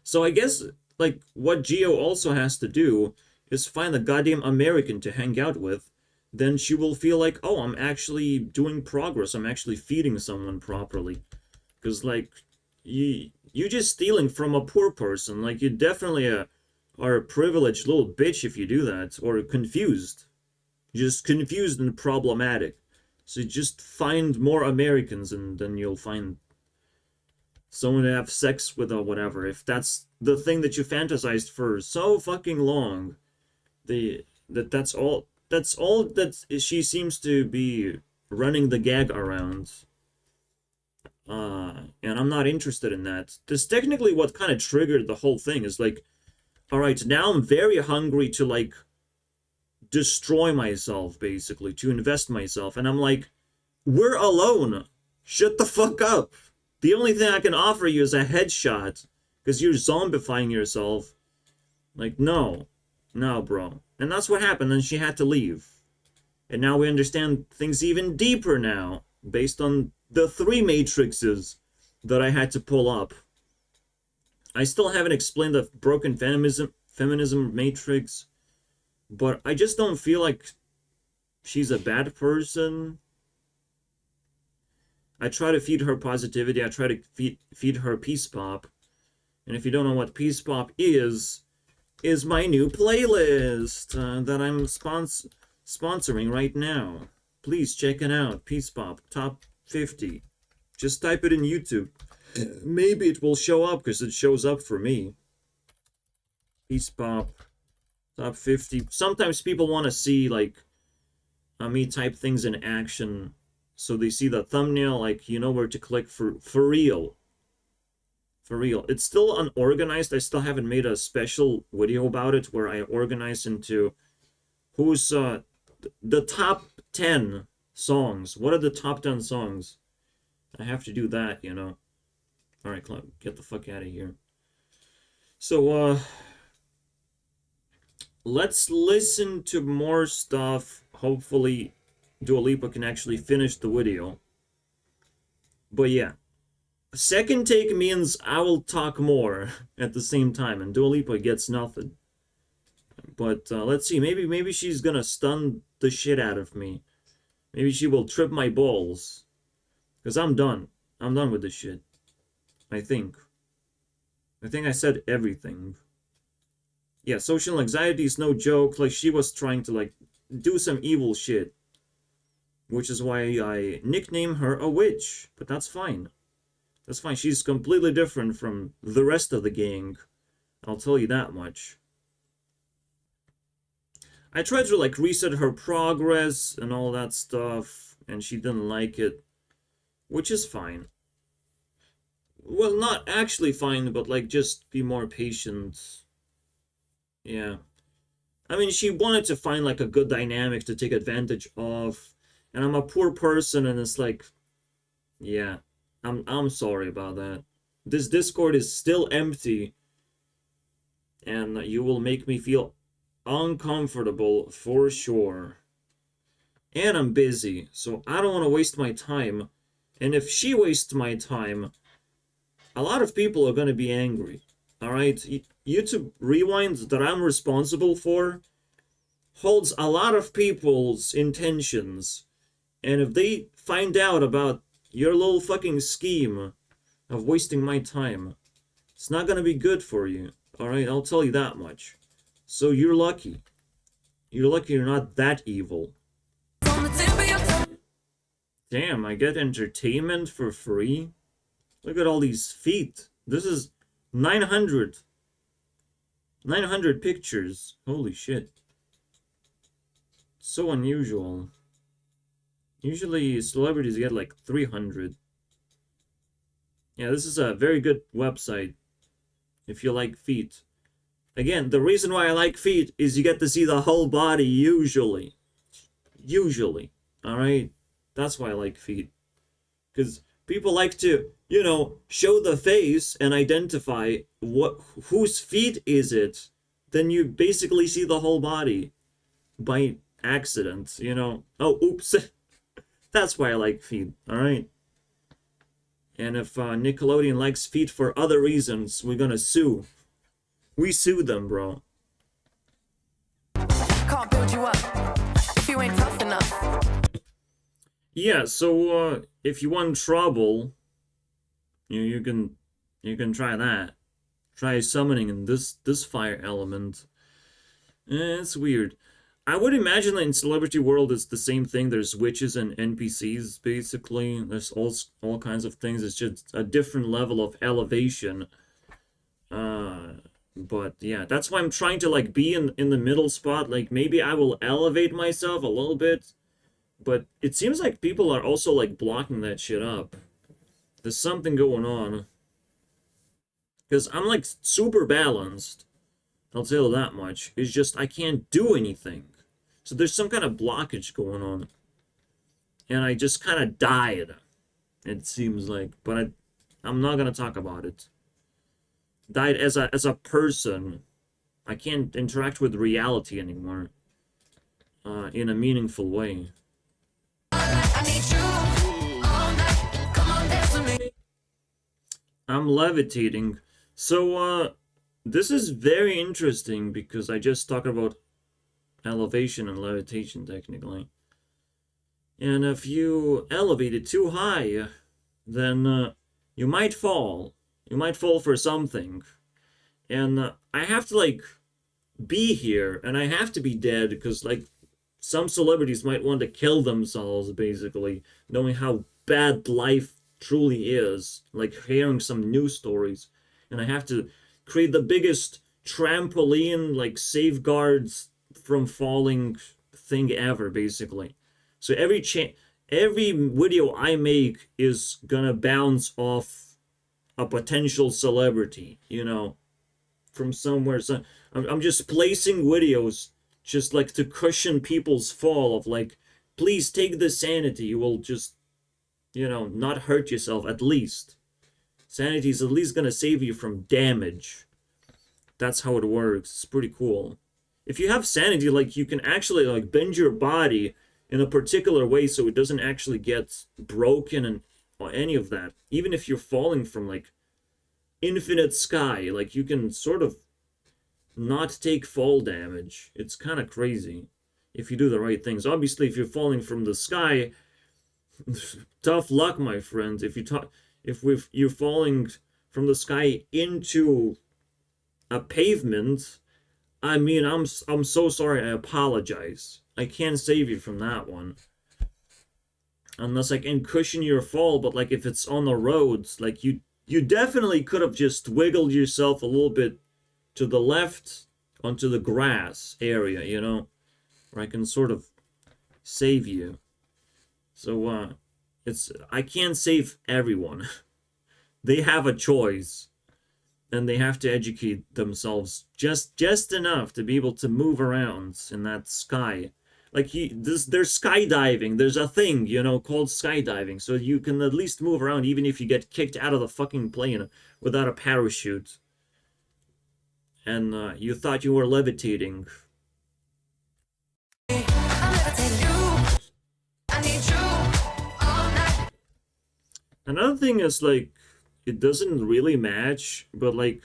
So I guess like what Geo also has to do is find a goddamn American to hang out with. Then she will feel like, oh, I'm actually doing progress. I'm actually feeding someone properly. Because like you just stealing from a poor person. Like you definitely are a privileged little bitch if you do that, or confused. Just confused and problematic. So just find more Americans, and then you'll find someone to have sex with or whatever. If that's the thing that you fantasized for so fucking long, that's all that she seems to be running the gag around. And I'm not interested in that. This technically what kind of triggered the whole thing is like, all right, now I'm very hungry to like destroy myself, basically, to invest myself. And I'm like, we're alone. Shut the fuck up. The only thing I can offer you is a headshot because you're zombifying yourself. Like, no. No, bro. And that's what happened. And she had to leave. And now we understand things even deeper now based on the 3 matrices that I had to pull up. I still haven't explained the broken feminism matrix, but I just don't feel like she's a bad person. I try to feed her positivity. I try to feed her peace pop. And if you don't know what peace pop is my new playlist that I'm sponsoring right now. Please check it out. Peace pop top 50. Just type it in YouTube. Maybe it will show up because it shows up for me. Peace pop top 50. Sometimes people want to see like me type things in action. So they see the thumbnail, like, you know where to click for real. For real. It's still unorganized. I still haven't made a special video about it where I organize into who's the top 10 songs. What are the top 10 songs? I have to do that, you know. Alright, get the fuck out of here. So, let's listen to more stuff. Hopefully Dua Lipa can actually finish the video. But yeah, second take means I will talk more at the same time, and Dua Lipa gets nothing. But let's see, maybe she's gonna stun the shit out of me. Maybe she will trip my balls. Because I'm done. I'm done with this shit. I think I said everything. Yeah, social anxiety is no joke. Like, she was trying to, like, do some evil shit. Which is why I nickname her a witch. But that's fine. That's fine. She's completely different from the rest of the gang. I'll tell you that much. I tried to, like, reset her progress and all that stuff. And she didn't like it. Which is fine. Well, not actually fine, but, like, just be more patient. Yeah. I mean, she wanted to find, like, a good dynamic to take advantage of. And I'm a poor person, and it's like, yeah, I'm sorry about that. This Discord is still empty, and you will make me feel uncomfortable for sure. and I'm busy, so I don't want to waste my time. And if she wastes my time, a lot of people are going to be angry. All right? YouTube Rewind that I'm responsible for holds a lot of people's intentions. And if they find out about your little fucking scheme of wasting my time, it's not going to be good for you. All right? I'll tell you that much. So you're lucky. You're lucky you're not that evil. Damn, I get entertainment for free? Look at all these feet. This is 900. 900 pictures. Holy shit. So unusual. Usually celebrities get like 300. Yeah, this is a very good website if you like feet. Again, the reason why I like feet is you get to see the whole body usually. Usually. Alright? That's why I like feet. Because people like to, show the face and identify whose feet is it. Then you basically see the whole body by accident. Oh, oops. That's why I like feet, alright? And if Nickelodeon likes feet for other reasons, we're gonna sue. We sue them, bro. Can't build you up if you ain't tough enough. Yeah, so if you want trouble, you can try that. Try summoning in this fire element. It's weird. I would imagine that in Celebrity World it's the same thing. There's witches and NPCs basically. There's all kinds of things. It's just a different level of elevation. But yeah, that's why I'm trying to like be in the middle spot. Like maybe I will elevate myself a little bit, but it seems like people are also like blocking that shit up. There's something going on. Because I'm like super balanced. I'll tell you that much. It's just I can't do anything. So there's some kind of blockage going on. And I just kind of died. It seems like. But I'm not going to talk about it. Died as a person. I can't interact with reality anymore. In a meaningful way. I need you all night. Come on, dance with me. I'm levitating. So, this is very interesting because I just talked about elevation and levitation technically. And if you elevate it too high, then you might fall. You might fall for something. And I have to, like, be here, and I have to be dead because, like, some celebrities might want to kill themselves, basically, knowing how bad life truly is. Like, hearing some news stories. And I have to create the biggest trampoline, like, safeguards from falling thing ever, basically. So every video I make is gonna bounce off a potential celebrity, from somewhere. So I'm just placing videos just like to cushion people's fall of like, please take the sanity. You will just, not hurt yourself at least. Sanity is at least gonna save you from damage. That's how it works. It's pretty cool. If you have sanity, like, you can actually, like, bend your body in a particular way so it doesn't actually get broken and or any of that. Even if you're falling from, like, infinite sky, like, you can sort of not take fall damage. It's kind of crazy if you do the right things. Obviously, if you're falling from the sky, tough luck, my friend. If you're falling from the sky into a pavement, I mean, I'm so sorry. I apologize. I can't save you from that one. Unless I can cushion your fall, but like if it's on the roads, like you definitely could have just wiggled yourself a little bit to the left onto the grass area, where I can sort of save you. So I can't save everyone. They have a choice. And they have to educate themselves just enough to be able to move around in that sky. Like, there's skydiving. There's a thing, called skydiving. So you can at least move around even if you get kicked out of the fucking plane without a parachute. And you thought you were levitating. Another thing is like it doesn't really match, but like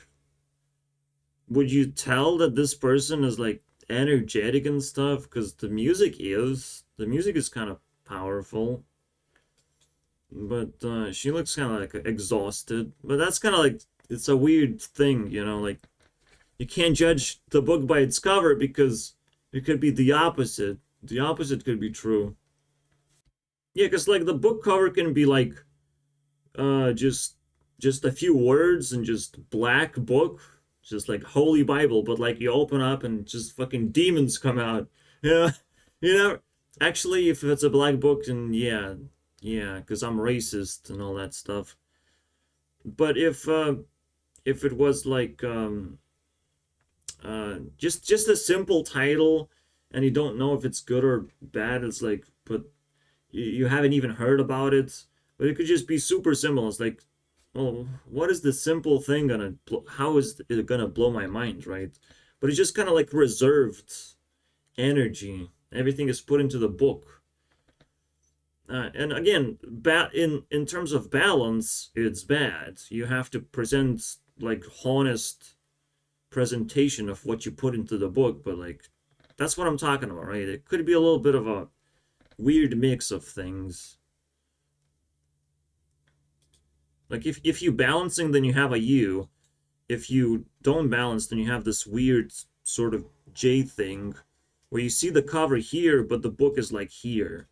would you tell that this person is like energetic and stuff? Because the music is kind of powerful, but she looks kind of like exhausted. But that's kind of like it's a weird thing, you know, like you can't judge the book by its cover because it could be the opposite. The opposite could be true. Yeah, because like the book cover can be like uh just just a few words and just black book, just like Holy Bible, but like you open up and just fucking demons come out. Yeah, you know. Actually, if it's a black book, then yeah, yeah, because I'm racist and all that stuff. But if it was like just a simple title and you don't know if it's good or bad, it's like, but you haven't even heard about it. But it could just be super simple. It's like, well, what is the simple thing gonna? How is it gonna blow my mind, right? But it's just kind of like reserved energy. Everything is put into the book. And again, in terms of balance, it's bad. You have to present like honest presentation of what you put into the book, but like that's what I'm talking about, right? It could be a little bit of a weird mix of things. Like if you balancing, then you have a U. If you don't balance, then you have this weird sort of J thing where you see the cover here, but the book is like here.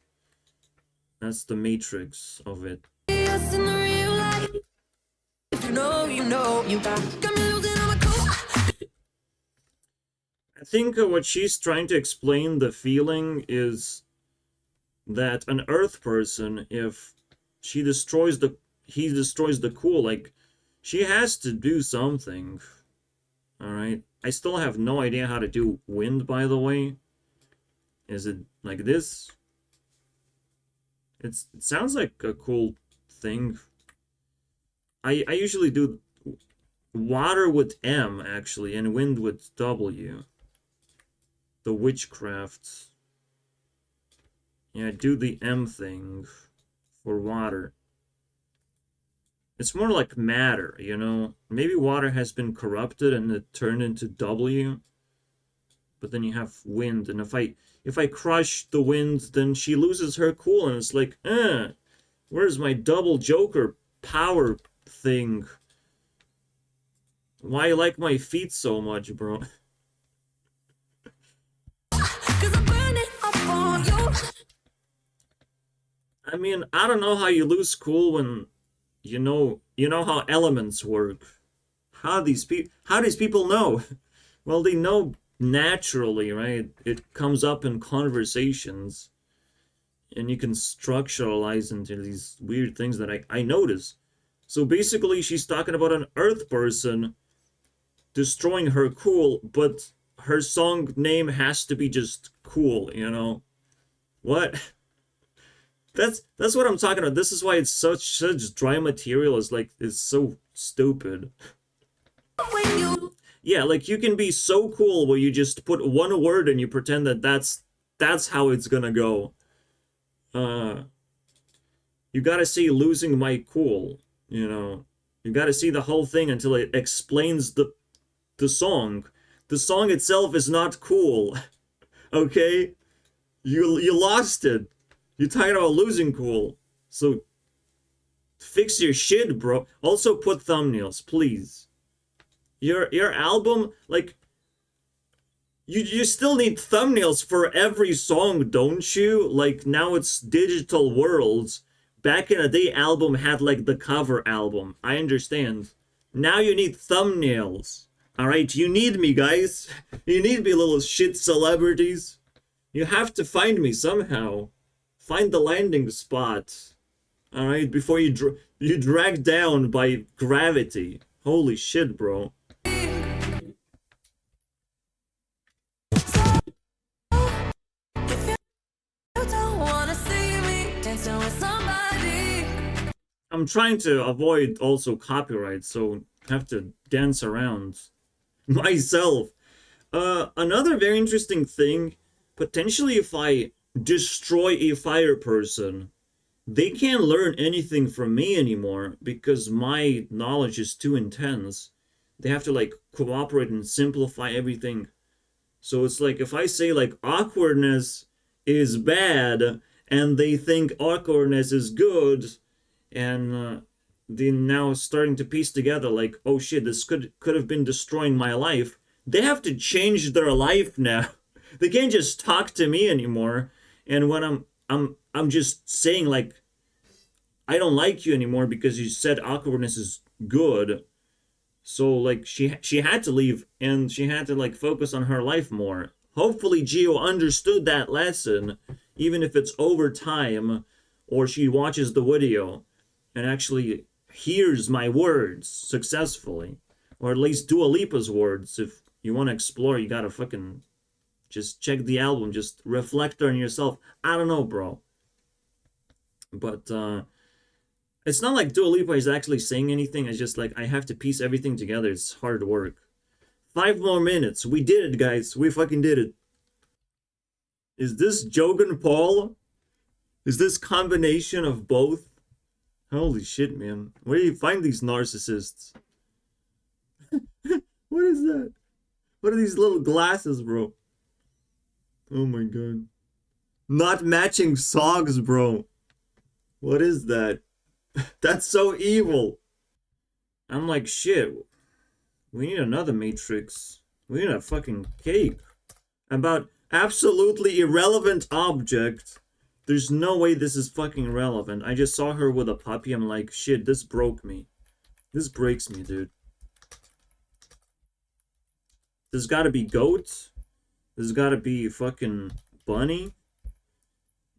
That's the matrix of it. Yes, in the real life. If you know, you got me losing all my cool. I think what she's trying to explain the feeling is that an Earth person, if she destroys the he destroys the cool, like she has to do something. All right. I still have no idea how to do wind, by the way. Is it like this? It sounds like a cool thing. I usually do water with M actually and wind with W. The witchcraft. Yeah, do the M thing for water. It's more like matter, you know? Maybe water has been corrupted and it turned into W, but then you have wind, and if I crush the wind, then she loses her cool, and it's like, where's my double joker power thing? Why you like my feet so much, bro? Cause I'm burning up on you. I mean, I don't know how you lose cool when you know how elements work. How these people know? Well, they know naturally, right? It comes up in conversations, and you can structuralize into these weird things that I notice. So basically, she's talking about an Earth person destroying her cool, but her song name has to be just cool, you know? What? That's what I'm talking about. This is why it's such dry material. Is like it's so stupid. When you Yeah, like you can be so cool where you just put one word and you pretend that that's how it's gonna go. Uh, you gotta see losing my cool. You know, you gotta see the whole thing until it explains the song. The song itself is not cool. Okay, you lost it. You're talking about losing cool. So fix your shit, bro. Also put thumbnails, please. Your album, like you still need thumbnails for every song, don't you? Like now it's digital worlds. Back in the day, album had like the cover album. I understand. Now you need thumbnails. All right, you need me, guys. You need me, little shit celebrities. You have to find me somehow. Find the landing spot. All right, before you drag down by gravity. Holy shit, bro. don't wanna see me dancing with somebody. I'm trying to avoid also copyright, so I have to dance around myself. Another very interesting thing, potentially if I destroy a fire person, they can't learn anything from me anymore because my knowledge is too intense. They have to like cooperate and simplify everything. So it's like if I say like awkwardness is bad and they think awkwardness is good, and they're now starting to piece together like, oh shit, this could have been destroying my life. They have to change their life now. They can't just talk to me anymore. And when I'm just saying like, I don't like you anymore because you said awkwardness is good. So like she had to leave and she had to like focus on her life more. Hopefully Gio understood that lesson, even if it's over time, or she watches the video and actually hears my words successfully. Or at least Dua Lipa's words. If you want to explore, you gotta fucking just check the album, just reflect on yourself. I don't know, bro. But it's not like Dua Lipa is actually saying anything. It's just like I have to piece everything together. It's hard work. 5 more minutes. We did it, guys. We fucking did it. Is this Jogan Paul? Is this combination of both? Holy shit, man. Where do you find these narcissists? What is that? What are these little glasses, bro? Oh my god. Not matching socks, bro. What is that? That's so evil. I'm like, shit. We need another Matrix. We need a fucking cake. About absolutely irrelevant object. There's no way this is fucking relevant. I just saw her with a puppy. I'm like, shit, this broke me. This breaks me, dude. There's gotta be goat. There's gotta be fucking bunny.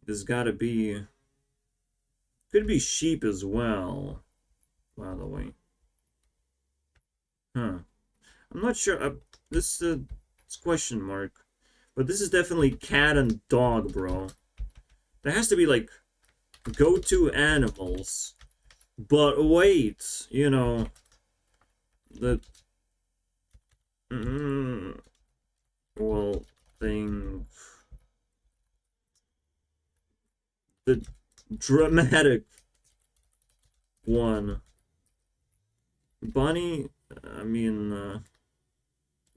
There's gotta be... Could be sheep as well, by the way. Huh. I'm not sure. This it's question mark. But this is definitely cat and dog, bro. There has to be, like, go-to animals. But wait, you know... The... well, thing... The dramatic one. Bunny, I mean,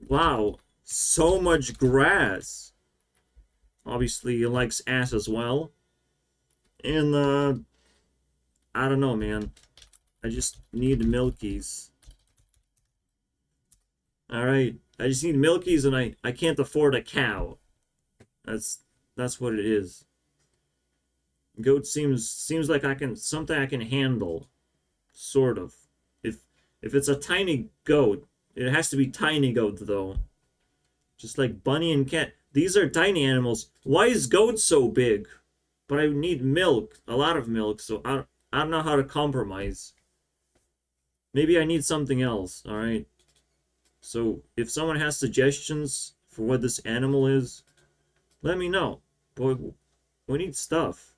wow, so much grass. Obviously, he likes ass as well. And, I don't know, man. I just need Milkies. Alright, I just need Milkies and I can't afford a cow. That's what it is. Goat seems like something I can handle, sort of. If it's a tiny goat, it has to be tiny goat though. Just like bunny and cat, these are tiny animals. Why is goat so big? But I need milk, a lot of milk, so I don't know how to compromise. Maybe I need something else. All right. So if someone has suggestions for what this animal is, let me know. Boy, we need stuff.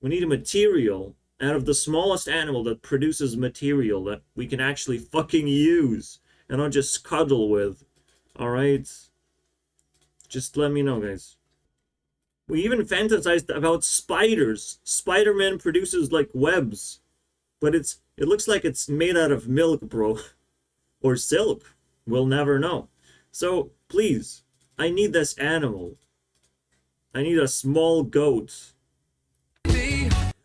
We need a material out of the smallest animal that produces material that we can actually fucking use and not just cuddle with. Alright? Just let me know, guys. We even fantasized about spiders. Spider-Man produces, like, webs. But it looks like it's made out of milk, bro. Or silk. We'll never know. So, please, I need this animal. I need a small goat.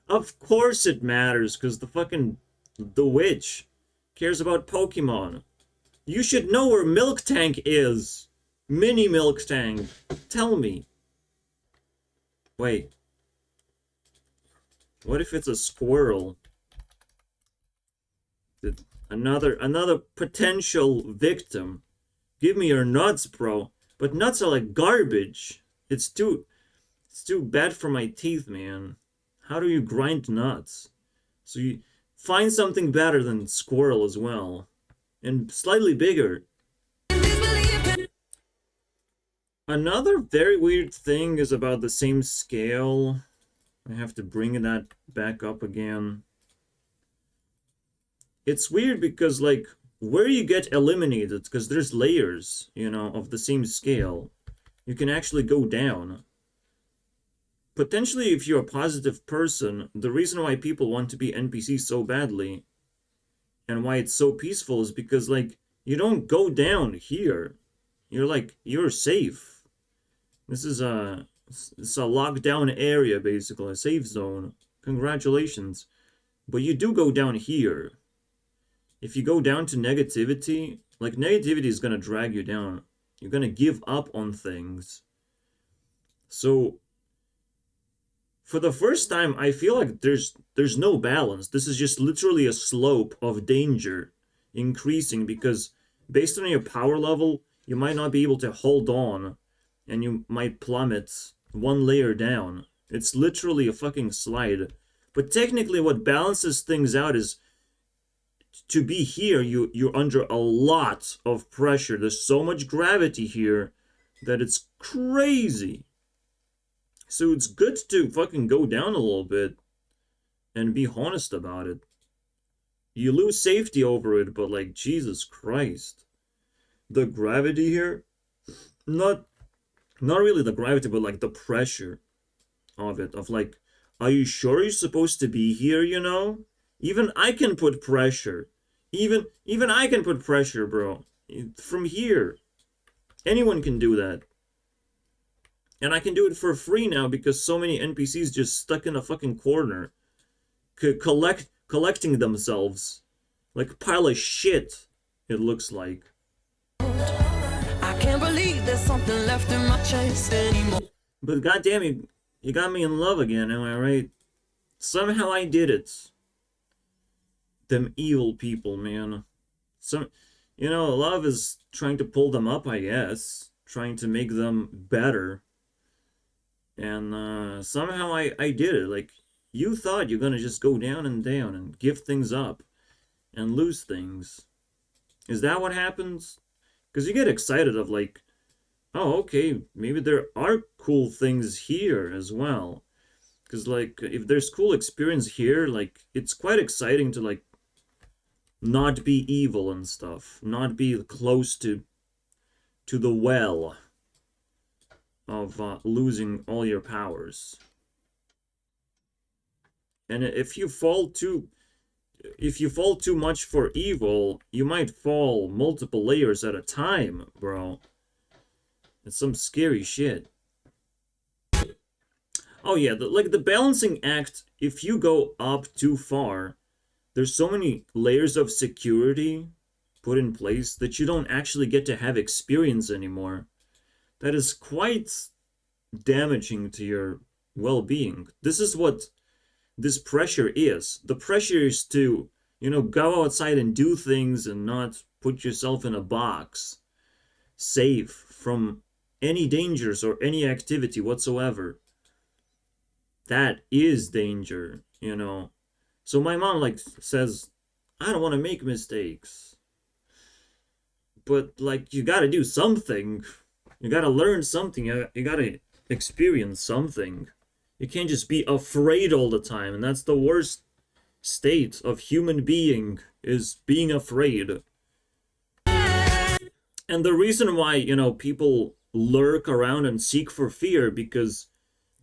Of course it matters, because the witch cares about Pokemon. You should know where Milk Tank is. Mini Milk Tank. Tell me. Wait. What if it's a squirrel? Another potential victim. Give me your nuts, bro. But nuts are like garbage. It's too bad for my teeth, man. How do you grind nuts? So you find something better than squirrel as well. And slightly bigger. Another very weird thing is about the same scale. I have to bring that back up again. It's weird because, like, where you get eliminated, because there's layers, you know, of the same scale. You can actually go down. potentially, if you're a positive person, the reason why people want to be NPCs so badly and why it's so peaceful is because, like, you don't go down here. You're safe. This is it's a lockdown area, basically, a safe zone. Congratulations. But you do go down here. If you go down to negativity, like, negativity is gonna drag you down. You're gonna give up on things. So for the first time, I feel like there's no balance. This is just literally a slope of danger increasing because based on your power level, you might not be able to hold on and you might plummet one layer down. It's literally a fucking slide. But technically what balances things out is to be here, you're under a lot of pressure. There's so much gravity here that it's crazy. So it's good to fucking go down a little bit and be honest about it. You lose safety over it, but like, Jesus Christ. The gravity here, not really the gravity, but like the pressure of it, of like, are you sure you're supposed to be here, you know? Even I can put pressure. Even I can put pressure, bro. From here. Anyone can do that. And I can do it for free now because so many NPCs just stuck in a fucking corner. Collecting themselves. Like a pile of shit, it looks like. I can't believe there's something left in my chest anymore. But goddamn, you got me in love again, am I right? Somehow I did it. Them evil people, man. Love is trying to pull them up, I guess. Trying to make them better. And somehow I did it. Like, you thought you're gonna just go down and give things up and lose things. Is that what happens? Because you get excited of like, oh, okay, maybe there are cool things here as well. Because like, if there's cool experience here, like, it's quite exciting to like not be evil and stuff, not be close to the well of losing all your powers. And if you fall too much for evil, you might fall multiple layers at a time, bro. It's some scary shit. Oh yeah, the balancing act, if you go up too far, there's so many layers of security put in place that you don't actually get to have experience anymore. That is quite damaging to your well-being. This is what this pressure is. The pressure is to, go outside and do things and not put yourself in a box, safe from any dangers or any activity whatsoever. That is danger, So my mom like says, I don't want to make mistakes. But like, you gotta do something. You gotta learn something. You gotta experience something. You can't just be afraid all the time. And that's the worst state of human being, is being afraid. And the reason why, people lurk around and seek for fear, because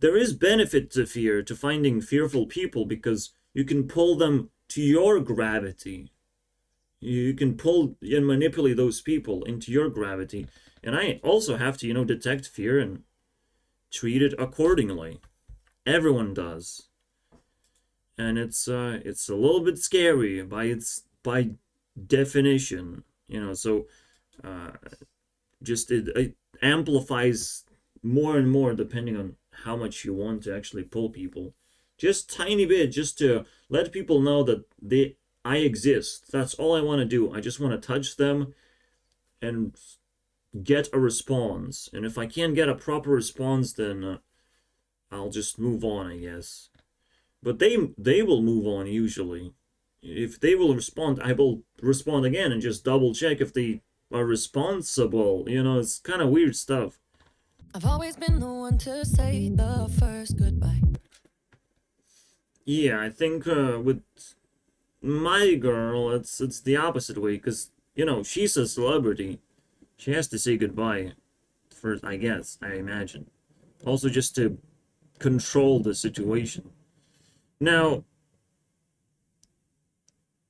there is benefit to fear, to finding fearful people, because you can pull them to your gravity. You can pull and manipulate those people into your gravity. And I also have to, detect fear and treat it accordingly. Everyone does. And it's a little bit scary by definition, so just it amplifies more and more depending on how much you want to actually pull people. Just tiny bit, just to let people know that I exist. That's all I want to do. I just want to touch them and get a response. And if I can't get a proper response, then I'll just move on, I guess. But they will move on usually. If they will respond, I will respond again and just double check if they are responsible. It's kind of weird stuff. I've always been the one to say the first goodbye. Yeah, I think with my girl, it's the opposite way, because she's a celebrity. She has to say goodbye first, I guess. I imagine. Also, just to control the situation. Now,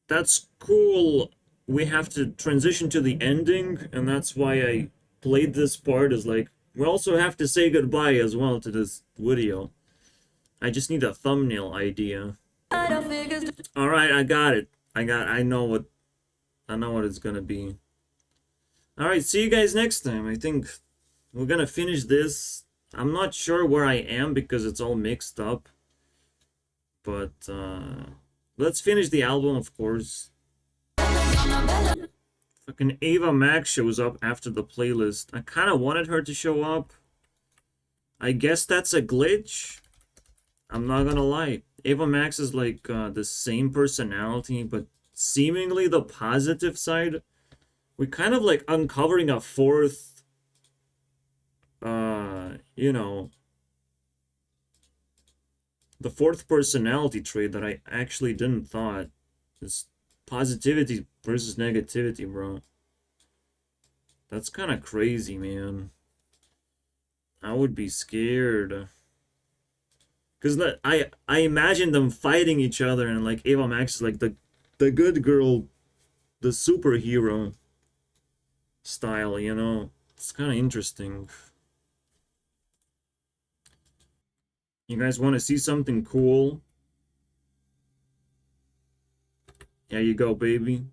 that's cool. We have to transition to the ending, and that's why I played this part, is like, we also have to say goodbye as well to this video. I just need a thumbnail idea. Alright, I got it. I know what it's gonna be. Alright, see you guys next time. I think we're gonna finish this. I'm not sure where I am because it's all mixed up. But let's finish the album, of course. Fucking Ava Max shows up after the playlist. I kind of wanted her to show up. I guess that's a glitch. I'm not gonna lie. Ava Max is like the same personality, but seemingly the positive side. We're kind of like uncovering a fourth, you know, the fourth personality trait that I actually didn't thought. Is positivity versus negativity, bro. That's kind of crazy, man. I would be scared. Cause I imagine them fighting each other, and like Ava Max is like the good girl, the superhero style, you know. It's kind of interesting. You guys want to see something cool? There you go, baby.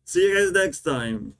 See you guys next time.